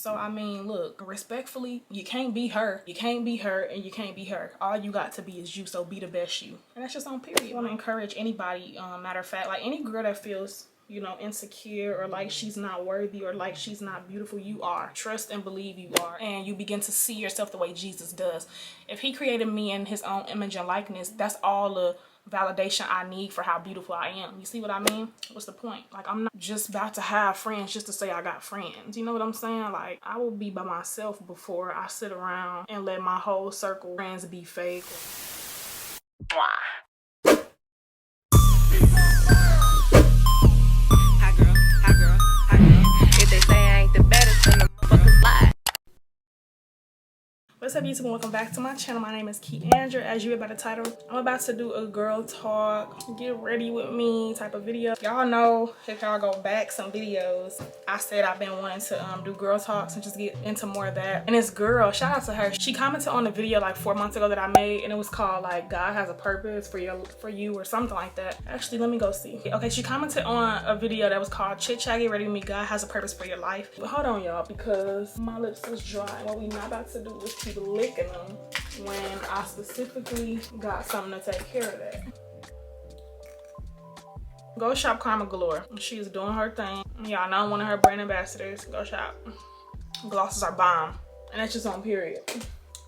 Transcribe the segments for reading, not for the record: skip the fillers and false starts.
So I mean, look, respectfully, you can't be her. You can't be her, and you can't be her. All you got to be is you. So be the best you. And that's just on period. I want to encourage anybody, matter of fact, like any girl that feels, you know, insecure or like she's not worthy or like she's not beautiful, you are. Trust and believe you are, and you begin to see yourself the way Jesus does. If he created me in his own image and likeness, that's all the validation I need for how beautiful I am. You see what I mean? What's the point? Like, I'm not just about to have friends just to say I got friends. You know what I'm saying? Like, I will be by myself before I sit around and let my whole circle of friends be fake. What's up, YouTube, and welcome back to my channel. My name is Keandra. As you read by the title, I'm about to do a girl talk, get ready with me type of video. Y'all know, if y'all go back some videos, I said I've been wanting to do girl talks and just get into more of that. And this girl, shout out to her, she commented on the video like 4 months ago that I made, and it was called like God has a purpose for you or something like that. Actually, let me go see. Okay, she commented on a video that was called Chit, Get Ready With Me, God Has a Purpose for Your Life. But hold on, y'all, because my lips is dry. What we not about to do is keep licking them when I specifically got something to take care of that. Go shop Karma Galore. She's doing her thing. Y'all know I'm one of her brand ambassadors. Go shop. Glosses are bomb, and that's just on period.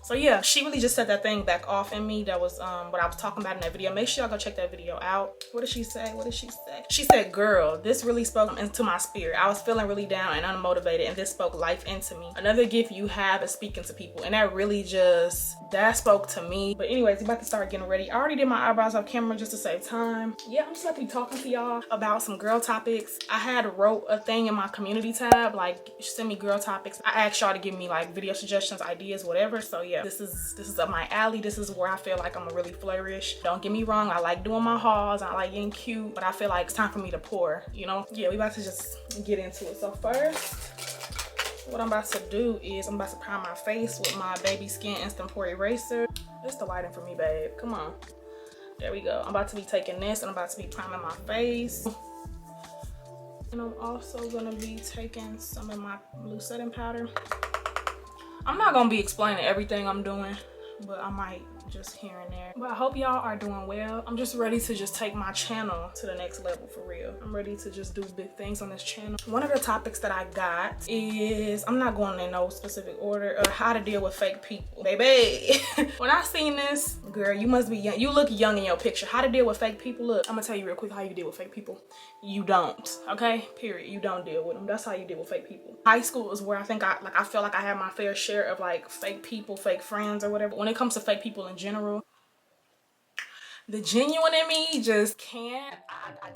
So yeah, she really just set that thing back off in me. That was what I was talking about in that video. Make sure y'all go check that video out. What did she say? What did she say? She said, girl, this really spoke into my spirit. I was feeling really down and unmotivated, and this spoke life into me. Another gift you have is speaking to people, and that really just, that spoke to me. But anyways, I'm about to start getting ready. I already did my eyebrows off camera just to save time. Yeah, I'm just about to be talking to y'all about some girl topics. I had wrote a thing in my community tab, like send me girl topics. I asked y'all to give me like video suggestions, ideas, whatever. So yeah, this is up my alley. This is where I feel like I'm gonna really flourish. Don't get me wrong, I like doing my hauls, I like getting cute, but I feel like it's time for me to pour, you know? Yeah, we about to just get into it. So first, what I'm about to do is I'm about to prime my face with my Baby Skin Instant Pore Eraser. It's the lighting for me, babe. Come on. There we go. I'm about to be taking this and I'm about to be priming my face. And I'm also gonna be taking some of my blue setting powder. I'm not gonna be explaining everything I'm doing, but I might just here and there. But I hope y'all are doing well. I'm just ready to just take my channel to the next level, for real. I'm ready to just do big things on this channel. One of the topics that I got is, I'm not going in no specific order, how to deal with fake people. Baby, when I seen this, girl, you must be young. You look young in your picture. How to deal with fake people. Look, I'm gonna tell you real quick how you deal with fake people. You don't, okay? Period. You don't deal with them. That's how you deal with fake people. High school is where I think I feel like I had my fair share of like fake people, fake friends or whatever. When it comes to fake people in general, the genuine in me just can't.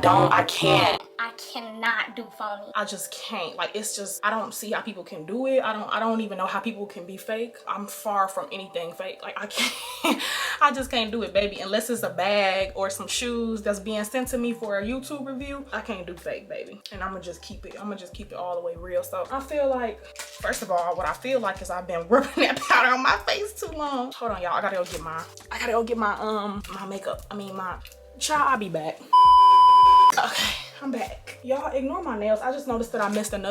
I cannot do phony. I just can't. Like, it's just, I don't see how people can do it. I don't even know how people can be fake. I'm far from anything fake. Like, I can't, I just can't do it, baby. Unless it's a bag or some shoes that's being sent to me for a YouTube review, I can't do fake, baby. And I'm gonna just keep it all the way real. So I feel like, first of all, what I feel like is I've been rubbing that powder on my face too long. Hold on, y'all. I gotta go get my my makeup. I mean, my child. I'll be back. Okay, I'm back. Y'all ignore my nails. I just noticed that I'm missing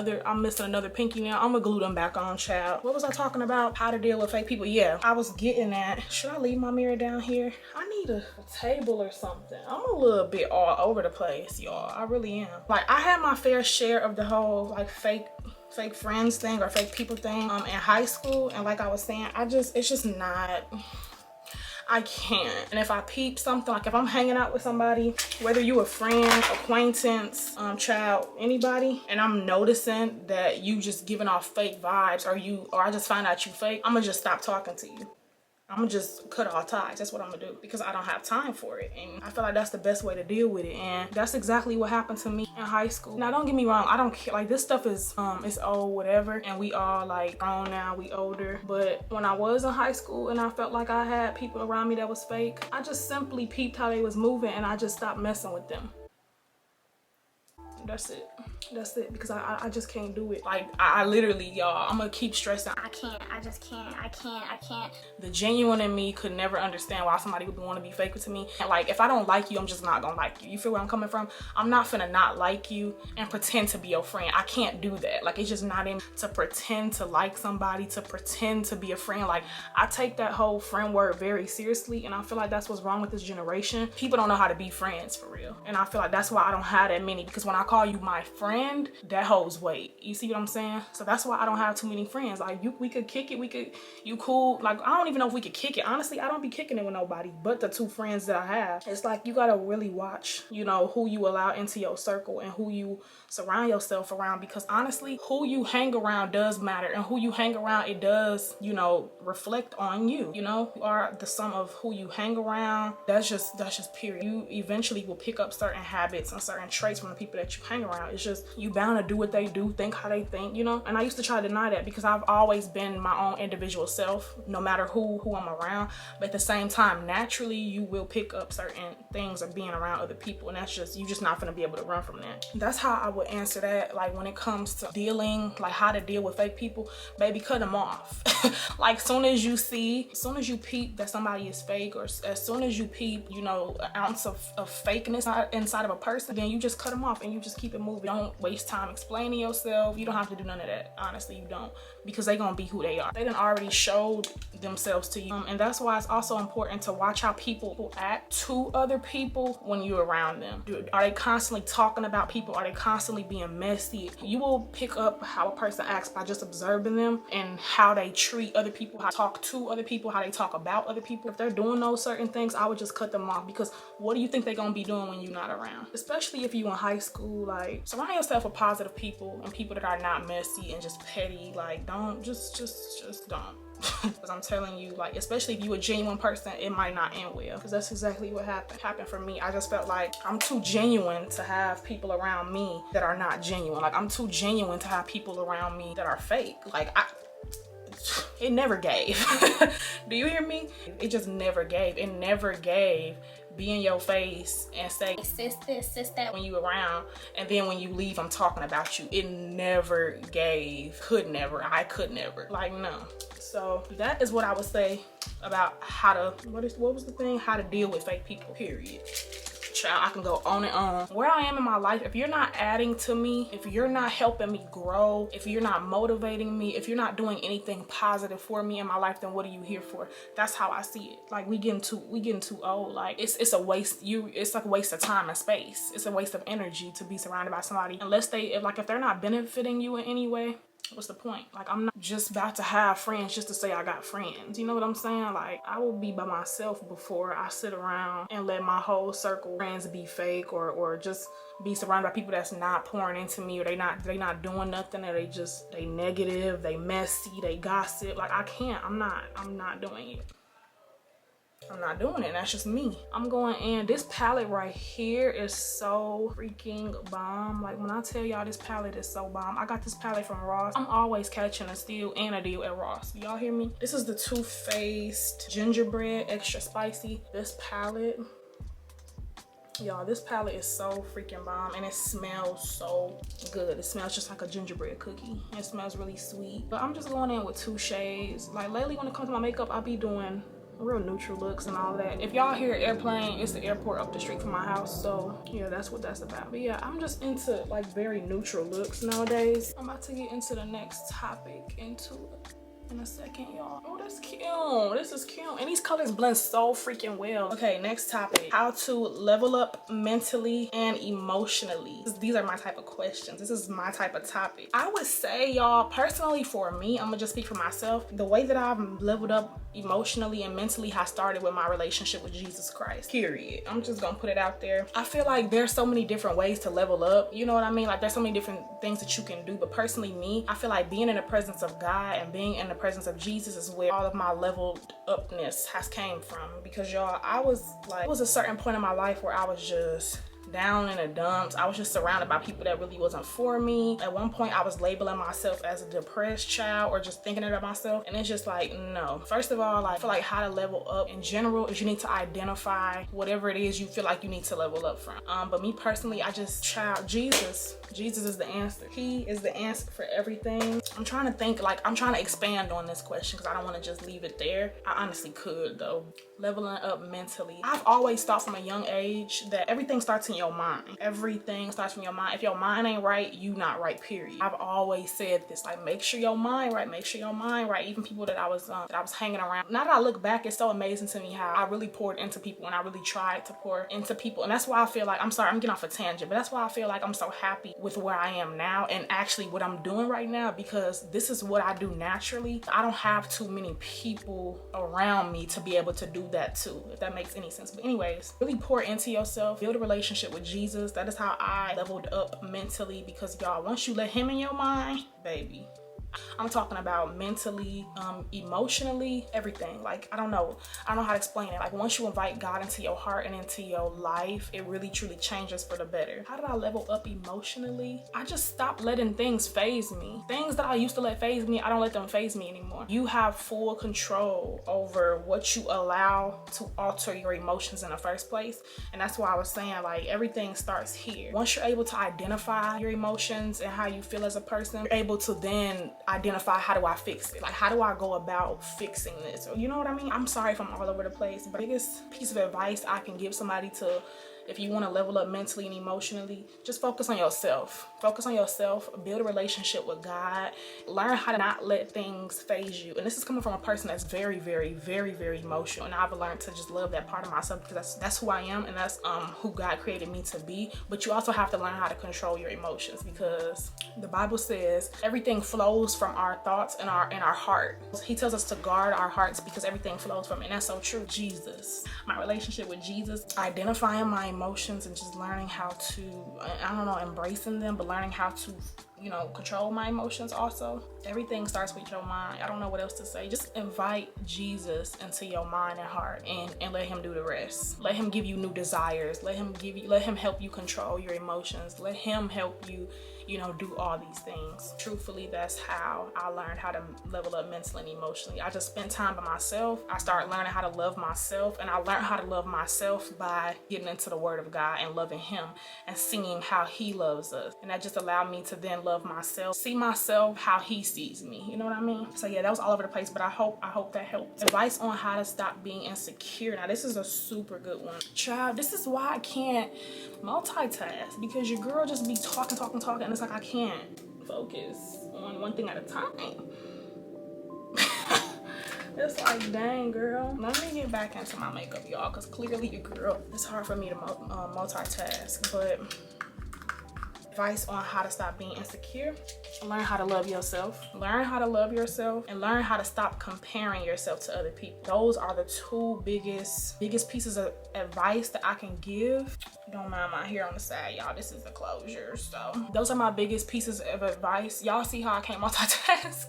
another pinky nail. I'm gonna glue them back on, child. What was I talking about? How to deal with fake people. Yeah, I was getting at, should I leave my mirror down here? I need a table or something. I'm a little bit all over the place, y'all. I really am. Like, I had my fair share of the whole like fake friends thing or fake people thing in high school, and like I was saying, it's just not, I can't. And if I peep something, like if I'm hanging out with somebody, whether you a friend, acquaintance, child, anybody, and I'm noticing that you just giving off fake vibes, or I just find out you fake, I'm gonna just stop talking to you. I'm gonna just cut all ties. That's what I'm gonna do, because I don't have time for it. And I feel like that's the best way to deal with it. And that's exactly what happened to me in high school. Now, don't get me wrong, I don't care. Like, this stuff is it's old, whatever. And we all like grown now, we older. But when I was in high school and I felt like I had people around me that was fake, I just simply peeped how they was moving and I just stopped messing with them. That's it. That's it, because I just can't do it. Like, I literally, y'all, I'm gonna keep stressing. I can't, I just can't, I can't. The genuine in me could never understand why somebody would want to be fake to me. And like, if I don't like you, I'm just not gonna like you. You feel where I'm coming from? I'm not finna not like you and pretend to be your friend. I can't do that. Like, it's just not in to pretend to like somebody, to pretend to be a friend. Like, I take that whole friend word very seriously, and I feel like that's what's wrong with this generation. People don't know how to be friends for real. And I feel like that's why I don't have that many, because when I call you my friend, that holds weight. You see what I'm saying? So that's why I don't have too many friends. Like, we could kick it, you cool. Like, I don't even know if we could kick it. Honestly, I don't be kicking it with nobody but the 2 friends that I have. It's like, you gotta really watch, you know, who you allow into your circle and who you surround yourself around, because honestly, who you hang around does matter, and who you hang around, it does, you know, reflect on you. You know, you are the sum of who you hang around. That's just period. You eventually will pick up certain habits and certain traits from the people that you hang around. It's just, you bound to do what they do, think how they think, you know. And I used to try to deny that, because I've always been my own individual self, no matter who I'm around. But at the same time, naturally, you will pick up certain things of being around other people, and that's just, you're just not gonna be able to run from that. That's how I would answer that. Like, when it comes to dealing, like how to deal with fake people, baby, cut them off. Like, soon as you peep that somebody is fake, or as soon as you peep, you know, an ounce of fakeness inside of a person, then you just cut them off and you just keep it moving. Don't waste time explaining yourself. You don't have to do none of that. Honestly, you don't, because they gonna be who they are. They done already showed themselves to you. And that's why it's also important to watch how people act to other people when you're around them. Are they constantly talking about people? Are they constantly being messy? You will pick up how a person acts by just observing them and how they treat other people, how they talk to other people, how they talk about other people. If they're doing those certain things, I would just cut them off, because what do you think they're gonna be doing when you're not around? Especially if you in high school. Like, surround yourself with positive people and people that are not messy and just petty. Like, don't, just don't. Because I'm telling you, like, especially if you a genuine person, it might not end well, because that's exactly what happened for me. I just felt like I'm too genuine to have people around me that are not genuine. Like, I'm too genuine to have people around me that are fake. Like, it never gave. Do you hear me? It just never gave. It never gave. Be in your face and say, sis this, sis that, when you around, and then when you leave, I'm talking about you. It never gave. I could never. Like, no. So that is what I would say about how to, what was the thing? How to deal with fake people, period. Child, I can go on and on. Where I am in my life, if you're not adding to me, if you're not helping me grow, if you're not motivating me, if you're not doing anything positive for me in my life, then what are you here for? That's how I see it. Like, we getting too old. Like, it's a waste. It's like a waste of time and space. It's a waste of energy to be surrounded by somebody, unless if they're not benefiting you in any way. What's the point? Like, I'm not just about to have friends just to say I got friends. You know what I'm saying? Like, I will be by myself before I sit around and let my whole circle of friends be fake, or just be surrounded by people that's not pouring into me, or they not doing nothing, or they negative, they messy, they gossip. Like, I can't. I'm not doing it. I'm not doing it. That's just me. I'm going in. This palette right here is so freaking bomb. Like, when I tell y'all this palette is so bomb. I got this palette from Ross. I'm always catching a steal and a deal at Ross. Y'all hear me? This is the Too Faced Gingerbread Extra Spicy. This palette, y'all, this palette is so freaking bomb, and it smells so good. It smells just like a gingerbread cookie. It smells really sweet. But I'm just going in with 2 shades. Like, lately when it comes to my makeup, I'll be doing real neutral looks and all that. If y'all hear airplane, it's the airport up the street from my house. So yeah, that's what that's about. But yeah, I'm just into like very neutral looks nowadays. I'm about to get into the next topic in a second, y'all. Oh, that's cute. This is cute. And these colors blend so freaking well. Okay, next topic. How to level up mentally and emotionally. These are my type of questions. This is my type of topic. I would say, y'all, personally for me, I'm gonna just speak for myself. The way that I've leveled up emotionally and mentally has started with my relationship with Jesus Christ, period. I'm just gonna put it out there. I feel like there's so many different ways to level up. You know what I mean? Like, there's so many different things that you can do. But personally, me, I feel like being in the presence of God and being in the presence of Jesus is where all of my leveled upness has came from. Because y'all, I was like, it was a certain point in my life where I was just down in the dumps. I was just surrounded by people that really wasn't for me. At one point, I was labeling myself as a depressed child, or just thinking about myself, and it's just like, no. First of all, like, I feel like how to level up in general is you need to identify whatever it is you feel like you need to level up from. But me personally, Jesus Jesus is the answer. He is the answer for everything. I'm trying to think, like, I'm trying to expand on this question because I don't want to just leave it there. I honestly could though. Leveling up mentally. I've always thought from a young age that everything starts in your mind. Everything starts from your mind. If your mind ain't right, you not right, period. I've always said this, like, make sure your mind right, make sure your mind right. Even people that I was hanging around. Now that I look back, it's so amazing to me how I really poured into people and I really tried to pour into people. And that's why I feel like, I'm sorry, I'm getting off a tangent, but that's why I feel like I'm so happy with where I am now and actually what I'm doing right now, because this is what I do naturally. I don't have too many people around me to be able to do that too, if that makes any sense. But anyways, really pour into yourself, build a relationship with Jesus. That is how I leveled up mentally, because y'all, once you let him in your mind, baby, I'm talking about mentally, emotionally, everything. Like, I don't know how to explain it. Like, once you invite God into your heart and into your life, it really truly changes for the better. How did I level up emotionally? I just stopped letting things phase me. Things that I used to let phase me, I don't let them phase me anymore. You have full control over what you allow to alter your emotions in the first place. And that's why I was saying, like, everything starts here. Once you're able to identify your emotions and how you feel as a person, you're able to then identify, how do I fix it? Like, how do I go about fixing this? Or, you know what I mean? I'm sorry if I'm all over the place, but the biggest piece of advice I can give somebody to, if you want to level up mentally and emotionally, just focus on yourself. Focus on yourself, build a relationship with God, learn how to not let things phase you. And this is coming from a person that's very, very, very, very emotional. And I've learned to just love that part of myself, because that's who I am, and that's who God created me to be. But you also have to learn how to control your emotions, because the Bible says everything flows from our thoughts and our heart. He tells us to guard our hearts because everything flows from it. And that's so true. Jesus, my relationship with Jesus, identifying my emotions and just learning how to, I don't know, embracing them, but learning how to, you know, control my emotions also. Everything starts with your mind. I don't know what else to say. Just invite Jesus into your mind and heart, and let him do the rest. Let him give you new desires. Let him help you control your emotions. Let him help you, you know, do all these things. Truthfully, that's how I learned how to level up mentally and emotionally. I just spent time by myself. I started learning how to love myself, and I learned how to love myself by getting into the word of God and loving him and seeing how he loves us. And that just allowed me to then love myself, see myself how he sees me. You know what I mean? So yeah, that was all over the place, but I hope that helped. Advice on how to stop being insecure. Now this is a super good one. Child, this is why I can't multitask, because your girl just be talking, and it's like I can't focus on one thing at a time. It's like, dang, girl. Let me get back into my makeup, y'all, because clearly your girl, it's hard for me to multitask. But advice on how to stop being insecure: learn how to love yourself. Learn how to love yourself, and learn how to stop comparing yourself to other people. Those are the two biggest pieces of advice that I can give. Don't mind my hair on the side, y'all. This is a closure. So those are my biggest pieces of advice. Y'all see how I can't multitask?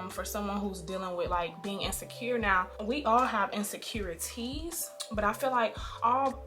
For someone who's dealing with like being insecure. Now, we all have insecurities, but I feel like all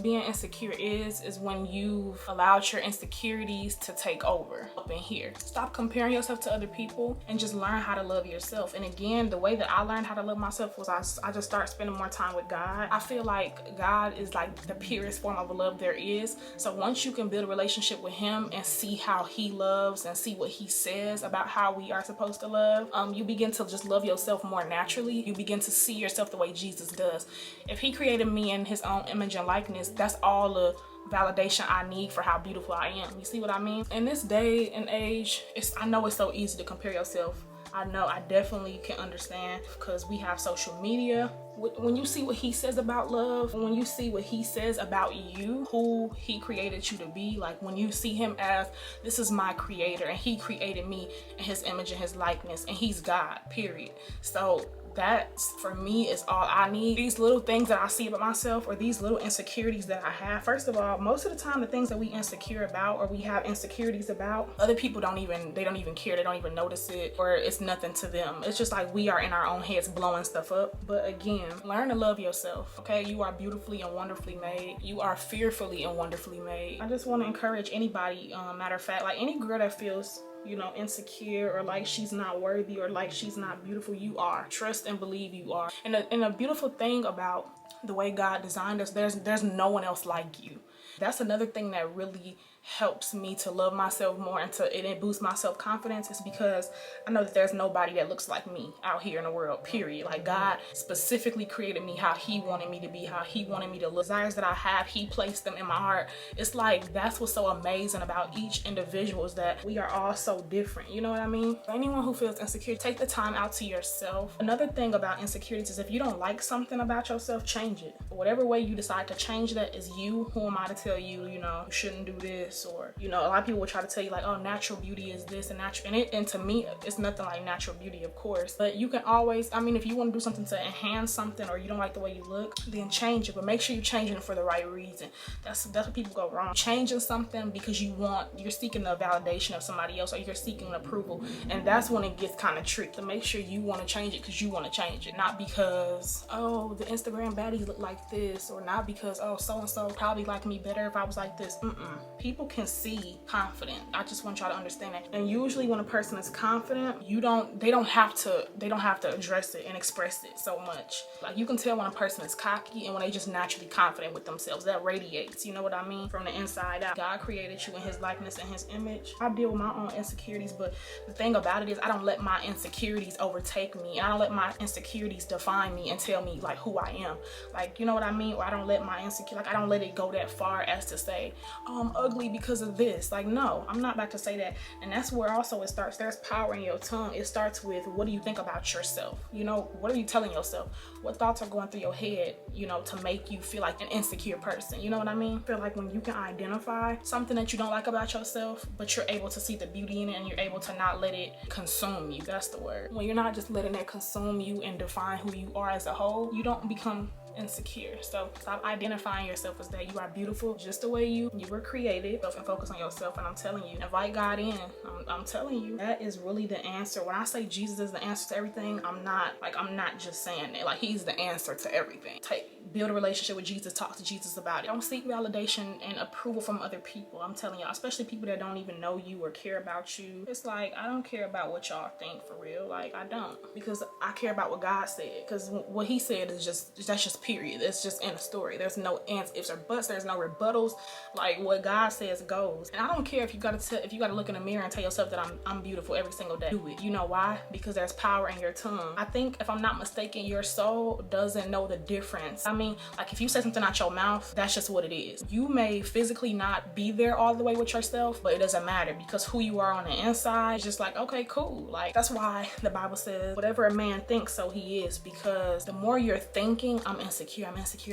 being insecure is when you've allowed your insecurities to take over up in here. Stop comparing yourself to other people and just learn how to love yourself. And again, the way that I learned how to love myself was I just started spending more time with God. I feel like God is like the purest form of love there is. So once you can build a relationship with him and see how he loves and see what he says about how we are supposed to love, you begin to just love yourself more naturally. You begin to see yourself the way Jesus does. If he created me in his own image and likeness, that's all the validation I need for how beautiful I am. You see what I mean? In this day and age, I know it's so easy to compare yourself. I know, I definitely can understand, because we have social media. When you see what he says about love, when you see what he says about you, who he created you to be, like when you see him as, this is my creator and he created me in his image and his likeness, and he's God, period. So that for me is all I need. These little things that I see about myself, or these little insecurities that I have, first of all, most of the time the things that we insecure about or we have insecurities about, other people don't even care. They don't even notice it, or it's nothing to them. It's just like we are in our own heads blowing stuff up. But again, learn to love yourself, okay? You are beautifully and wonderfully made. You are fearfully and wonderfully made. I just want to encourage anybody, matter of fact, like any girl that feels, you know, insecure or like she's not worthy or like she's not beautiful, you are. Trust and believe you are. And a beautiful thing about the way God designed us, there's no one else like you. That's another thing that really helps me to love myself more and it boosts my self-confidence is because I know that there's nobody that looks like me out here in the world, period. Like, God specifically created me how he wanted me to be, how he wanted me to look. Desires that I have, he placed them in my heart. It's like, that's what's so amazing about each individual, is that we are all so different. You know what I mean? For anyone who feels insecure, take the time out to yourself. Another thing about insecurities is if you don't like something about yourself, change it. Whatever way you decide to change that is you. Who am I to tell you, you know, you shouldn't do this? Or, you know, a lot of people will try to tell you like, oh, natural beauty is this and natural, and to me, it's nothing like natural beauty, of course. But you can always, I mean, if you want to do something to enhance something, or you don't like the way you look, then change it. But make sure you're changing it for the right reason. That's what people go wrong. Changing something because you're seeking the validation of somebody else, or you're seeking approval, and that's when it gets kind of tricky. To make sure you want to change it because you want to change it, not because, oh, the Instagram baddies look like this, or not because, oh, so and so probably like me better if I was like this. People can see confident. I just want y'all to understand that. And usually when a person is confident, they don't have to address it and express it so much. Like, you can tell when a person is cocky and when they just naturally confident with themselves. That radiates, you know what I mean, from the inside out. God created you in his likeness and his image. I deal with my own insecurities, but the thing about it is I don't let my insecurities overtake me, and I don't let my insecurities define me and tell me like who I am. Like, you know what I mean? Or I don't let my I don't let it go that far as to say, oh, I'm ugly because of this. Like, no, I'm not about to say that. And that's where also it starts. There's power in your tongue. It starts with, what do you think about yourself? You know, what are you telling yourself? What thoughts are going through your head, you know, to make you feel like an insecure person? You know what I mean? I feel like when you can identify something that you don't like about yourself, but you're able to see the beauty in it, and you're able to not let it consume you. That's the word. When you're not just letting it consume you and define who you are as a whole, you don't become insecure. So stop identifying yourself as that. You are beautiful just the way you were created, and focus on yourself. And I'm telling you, invite God in. I'm telling you, that is really the answer. When I say Jesus is the answer to everything, I'm not just saying that. Like, he's the answer to everything. Build a relationship with Jesus. Talk to Jesus about it. Don't seek validation and approval from other people. I'm telling y'all, especially people that don't even know you or care about you. It's like, I don't care about what y'all think, for real. Like, I don't, because I care about what God said. Because what he said is that's just period. It's just in a story. There's no ands, ifs, or buts. There's no rebuttals. Like, what God says goes. And I don't care if you gotta look in the mirror and tell yourself that I'm beautiful every single day. Do it. You know why? Because there's power in your tongue. I think, if I'm not mistaken, your soul doesn't know the difference. I mean, like, if you say something out your mouth, that's just what it is. You may physically not be there all the way with yourself, but it doesn't matter, because who you are on the inside is just like, okay, cool. Like, that's why the Bible says, whatever a man thinks, so he is. Because the more you're thinking, I'm insecure,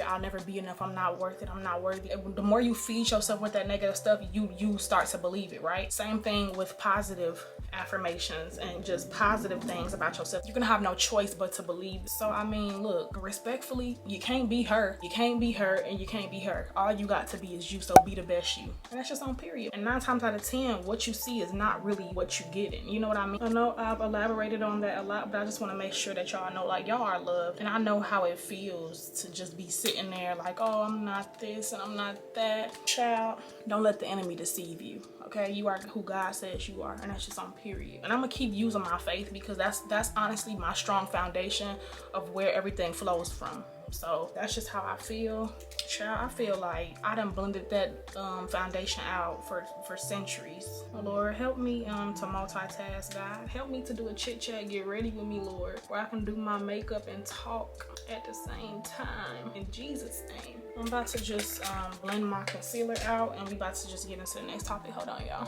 I'll never be enough, I'm not worth it, I'm not worthy, the more you feed yourself with that negative stuff, you start to believe it, right? Same thing with positive affirmations and just positive things about yourself. You're gonna have no choice but to believe it. So I mean, look, respectfully, you can't be her, you can't be her, and you can't be her. All you got to be is you. So be the best you, and that's just on period. And 9 times out of 10, what you see is not really what you getting. You know what I mean? I know I've elaborated on that a lot, but I just want to make sure that y'all know, like, y'all are loved. And I know how it feels to just be sitting there like, oh, I'm not this and I'm not that. Child, don't let the enemy deceive you. Okay, you are who God says you are, and that's just on period. And I'm gonna keep using my faith, because that's honestly my strong foundation of where everything flows from. So that's just how I feel. Child, I feel like I done blended that foundation out for centuries. Oh, Lord, help me to multitask, God. Help me to do a chit chat, get ready with me, Lord, where I can do my makeup and talk at the same time. In Jesus' name. I'm about to just blend my concealer out, and we about to just get into the next topic. Hold on, y'all.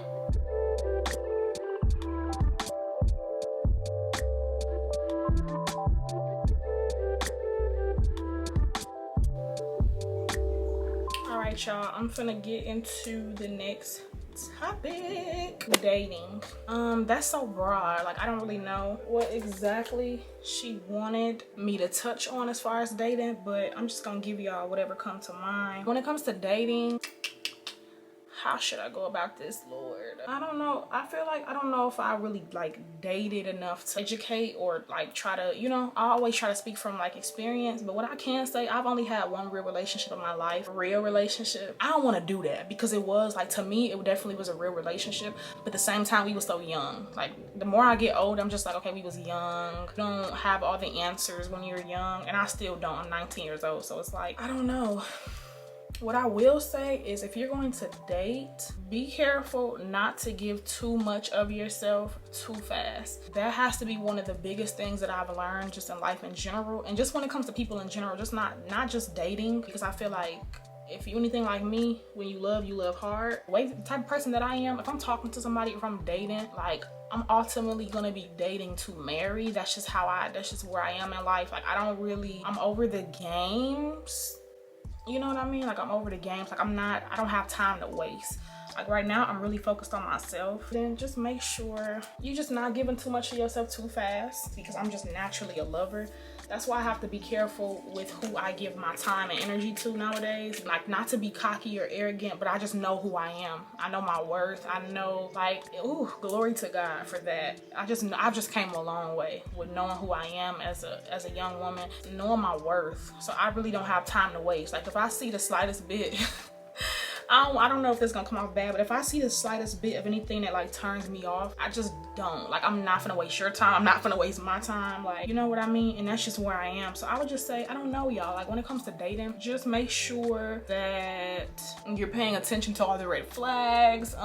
Alright, y'all, I'm finna get into the next topic. Dating. That's so broad. Like, I don't really know what exactly she wanted me to touch on as far as dating, but I'm just gonna give y'all whatever comes to mind. When it comes to dating, how should I go about this, Lord? I don't know. I feel like I don't know if I really like dated enough to educate or like try to, you know, I always try to speak from like experience. But what I can say, I've only had one real relationship in my life, real relationship. I don't want to do that, because it was like, to me, it definitely was a real relationship. But at the same time, we were so young. Like, the more I get older, I'm just like, okay, we was young. You don't have all the answers when you're young, and I still don't. I'm 19 years old, so it's like, I don't know. What I will say is if you're going to date, be careful not to give too much of yourself too fast. That has to be one of the biggest things that I've learned just in life in general, and just when it comes to people in general, just not just dating, because I feel like if you anything like me, when you love hard. The type of person that I am, if I'm talking to somebody, if I'm dating, like I'm ultimately gonna be dating to marry. That's just where I am in life. Like I'm over the games. You know what I mean? Like I'm over the games. Like I don't have time to waste. Like right now, I'm really focused on myself. Then just make sure you're just not giving too much of yourself too fast, because I'm just naturally a lover. That's why I have to be careful with who I give my time and energy to nowadays. Like, not to be cocky or arrogant, but I just know who I am. I know my worth. I know, like, ooh, glory to God for that. I've just came a long way with knowing who I am as a young woman, knowing my worth. So I really don't have time to waste. Like, if I see the slightest bit, I don't know if this is gonna come off bad, but if I see the slightest bit of anything that like turns me off, I just don't. Like, I'm not gonna waste your time. I'm not gonna waste my time. Like, you know what I mean? And that's just where I am. So I would just say, I don't know, y'all. Like, when it comes to dating, just make sure that you're paying attention to all the red flags.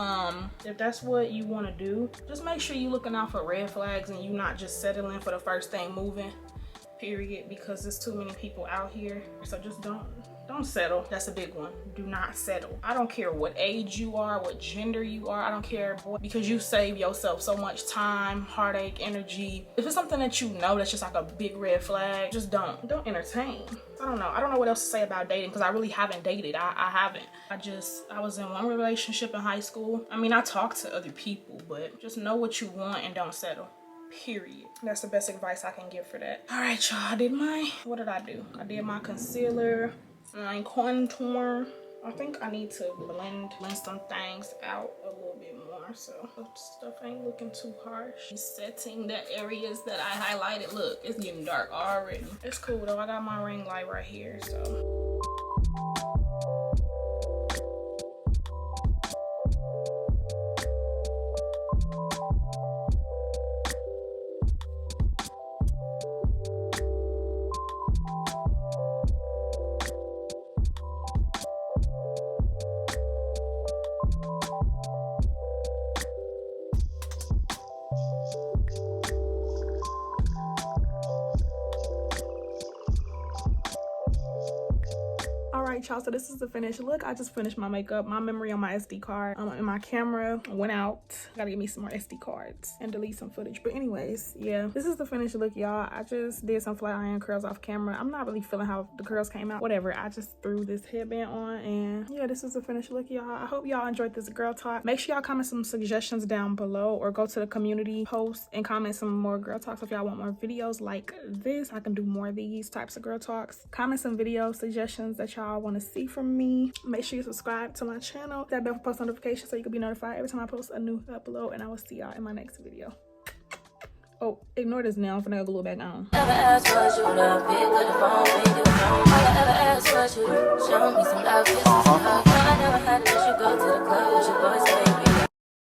If that's what you want to do, just make sure you're looking out for red flags and you're not just settling for the first thing moving. Period. Because there's too many people out here. So just don't settle. That's a big one. Do not settle. I don't care what age you are, what gender you are. I don't care, boy, because you save yourself so much time, heartache, energy. If it's something that you know that's just like a big red flag, just don't entertain. I don't know what else to say about dating, because I really haven't dated. I haven't. I was in one relationship in high school. I mean, I talked to other people, but just know what you want and don't settle. Period. That's the best advice I can give for that. All right, y'all. What did I do? I did my concealer, my contour. I think I need to blend some things out a little bit more, so stuff ain't looking too harsh. Setting the areas that I highlighted. Look, it's getting dark already. It's cool though. I got my ring light right here, so. Y'all, so this is the finished look. I just finished my makeup. My memory on my SD card and my camera went out. Gotta get me some more SD cards and delete some footage. But anyways, yeah, this is the finished look, y'all. I just did some flat iron curls off camera. I'm not really feeling how the curls came out. Whatever, I just threw this headband on, and yeah, this is the finished look, y'all. I hope y'all enjoyed this girl talk. Make sure y'all comment some suggestions down below, or go to the community post and comment some more girl talks. If y'all want more videos like this, I can do more of these types of girl talks. Comment some video suggestions that y'all want to see from me. Make sure you subscribe to my channel, that bell for post notifications so you can be notified every time I post a new upload, and I will see y'all in my next video. Oh, ignore this now. I'm gonna glue it back on. Ever ask what you love, pick up the phone, when you home. All I ever asked was you show me some love.